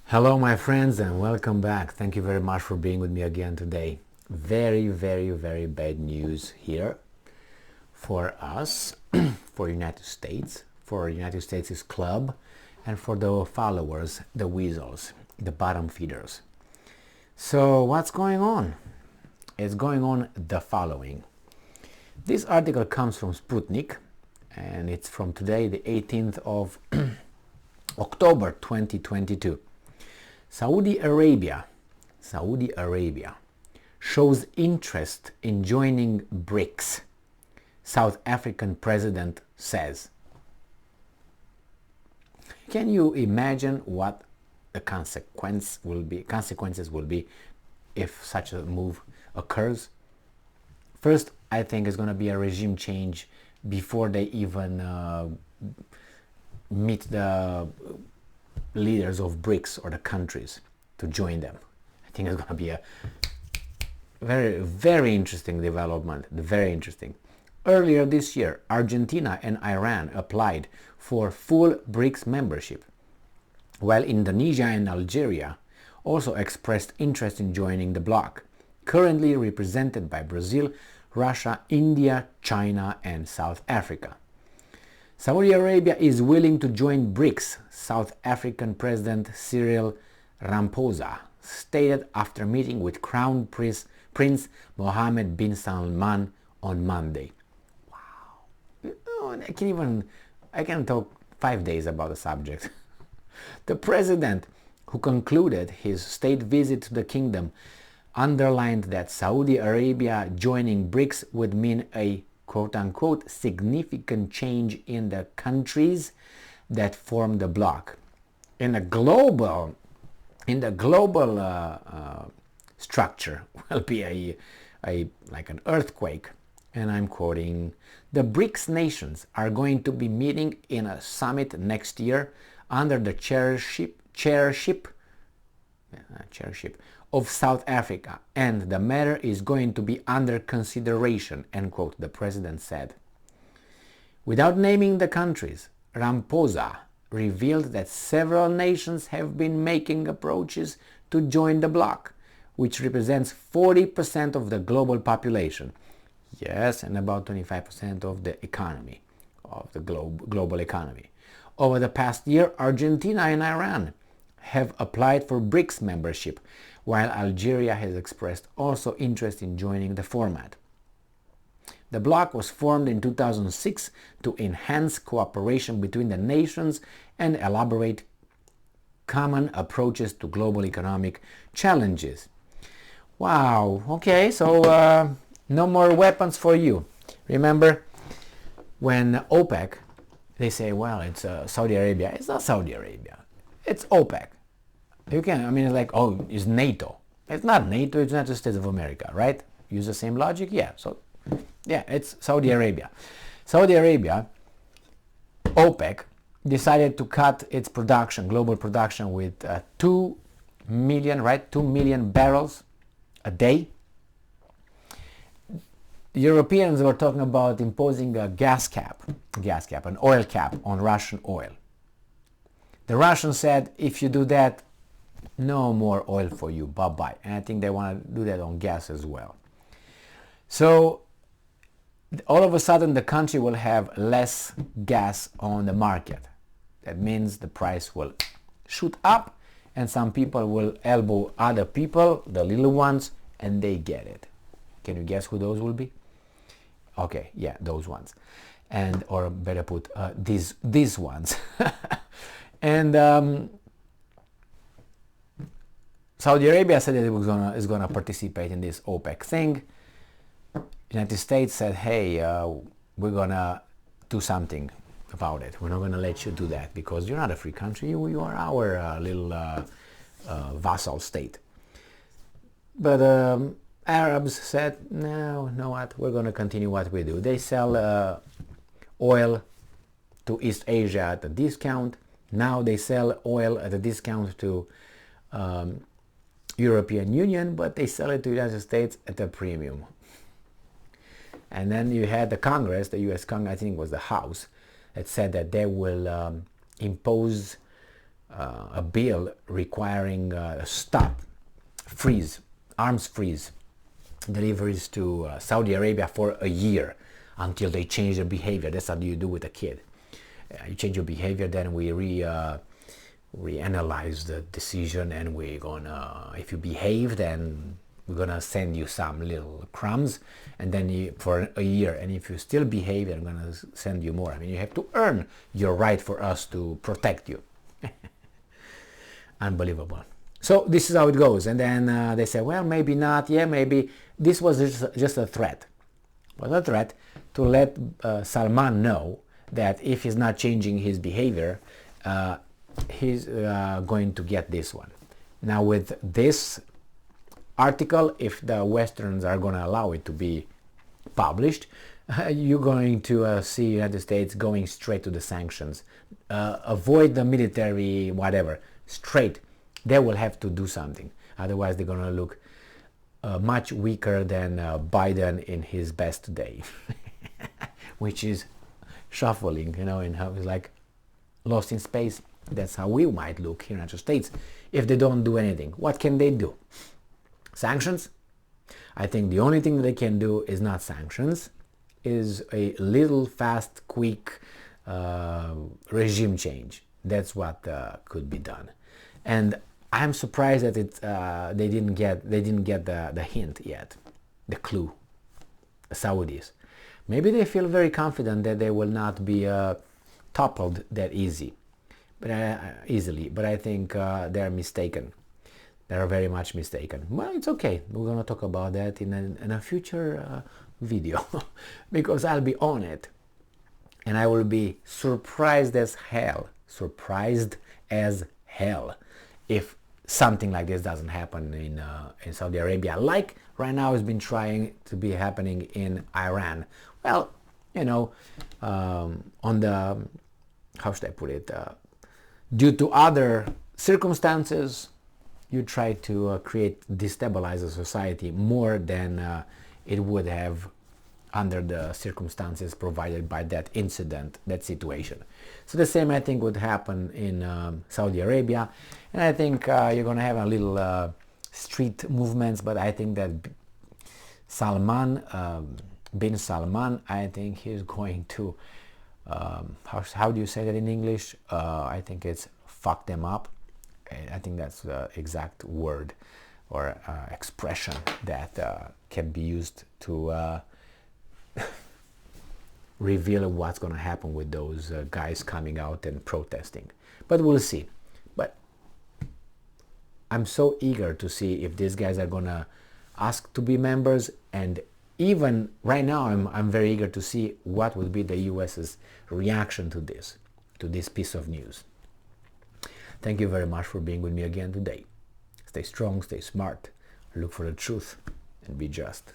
Hello my friends and welcome back. Thank you very much for being with me again today. Very bad news here for us, for United States, for United States' club, and for the followers, the weasels, the bottom feeders. So what's going on? It's going on the following. This article comes from Sputnik and it's from today, the 18th of October 2022. Saudi Arabia shows interest in joining BRICS, South African president says. Can you imagine what the consequences will be if such a move occurs? First, I think it's going to be a regime change before they even meet the leaders of BRICS or the countries to join them. I think it's going to be a very interesting development, very interesting. Earlier this year, Argentina and Iran applied for full BRICS membership, while Indonesia and Algeria also expressed interest in joining the bloc, currently represented by Brazil, Russia, India, China, and South Africa. Saudi Arabia is willing to join BRICS, South African President Cyril Ramaphosa stated after meeting with Crown Prince Mohammed bin Salman on Monday. Wow. I can talk 5 days about the subject. The president, who concluded his state visit to the kingdom, underlined that Saudi Arabia joining BRICS would mean a quote-unquote significant change in the countries that form the bloc. In the global structure will be like an earthquake, and I'm quoting, the BRICS nations are going to be meeting in a summit next year under the chairship of South Africa, and the matter is going to be under consideration, end quote, the president said. Without naming the countries, Ramaphosa revealed that several nations have been making approaches to join the bloc, which represents 40% of the global population. Yes, and about 25% of the economy, of the global economy. Over the past year, Argentina and Iran have applied for BRICS membership, while Algeria has expressed also interest in joining the format. The bloc was formed in 2006 to enhance cooperation between the nations and elaborate common approaches to global economic challenges. Wow, okay, so no more weapons for you. Remember when OPEC, they say, well, it's Saudi Arabia. It's not Saudi Arabia. It's OPEC. It's like, oh, it's NATO. It's not NATO, it's United States of America, right? Use the same logic? Yeah, so, yeah, it's Saudi Arabia. Saudi Arabia, OPEC, decided to cut its production, global production, with 2 million barrels a day. The Europeans were talking about imposing a gas cap, an oil cap on Russian oil. The Russians said, if you do that, no more oil for you, bye-bye. And I think they want to do that on gas as well. So all of a sudden the country will have less gas on the market. That means the price will shoot up and some people will elbow other people, the little ones, and they get it. Can you guess who those will be? Okay, yeah, those ones. And, or better put, these ones. And Saudi Arabia said that it is gonna participate in this OPEC thing. United States said, hey, we're gonna do something about it. We're not gonna let you do that because you're not a free country. You are our little vassal state. But Arabs said, no, know what? We're gonna continue what we do. They sell oil to East Asia at a discount. Now they sell oil at a discount to European Union, but they sell it to the United States at a premium. And then you had the Congress, the US Congress, I think it was the House, that said that they will impose a bill requiring a stop, freeze, arms freeze, deliveries to Saudi Arabia for a year until they change their behavior. That's how you do with a kid. You change your behavior, then we reanalyze the decision, and we're gonna, if you behave, then we're gonna send you some little crumbs, and then for a year, and if you still behave, I'm gonna send you more. I mean, you have to earn your right for us to protect you. Unbelievable. So this is how it goes, and then they say, well, maybe not. Yeah, maybe this was just a threat. It was a threat to let Salman know that if he's not changing his behavior, he's going to get this one. Now with this article, if the Westerns are going to allow it to be published, you're going to see United States going straight to the sanctions. Avoid the military, whatever, straight. They will have to do something. Otherwise, they're going to look much weaker than Biden in his best day, which is shuffling, you know, and how he's like lost in space. That's how we might look here in the United States if they don't do anything. What can they do? Sanctions? I think the only thing they can do is not sanctions, is a little fast, quick regime change. That's what could be done. And I'm surprised that they didn't get the hint yet, the clue. The Saudis. Maybe they feel very confident that they will not be toppled that easily. But I think they're mistaken. They're very much mistaken. Well, it's okay. We're going to talk about that in a future video because I'll be on it. And I will be surprised as hell if something like this doesn't happen in Saudi Arabia, like right now has been trying to be happening in Iran. Well, you know, on the, how should I put it, due to other circumstances, you try to destabilize the society more than it would have under the circumstances provided by that incident, that situation. So the same, I think, would happen in Saudi Arabia, and I think you're going to have a little street movements, but I think that Salman, bin Salman, I think he's going to, how do you say that in English? I think it's fuck them up. I think that's the exact word or expression that can be used to reveal what's going to happen with those guys coming out and protesting. But we'll see. But I'm so eager to see if these guys are going to ask to be members, and even right now I'm very eager to see what will be the US's reaction to this piece of news. Thank you very much for being with me again today. Stay strong, stay smart, look for the truth, and be just.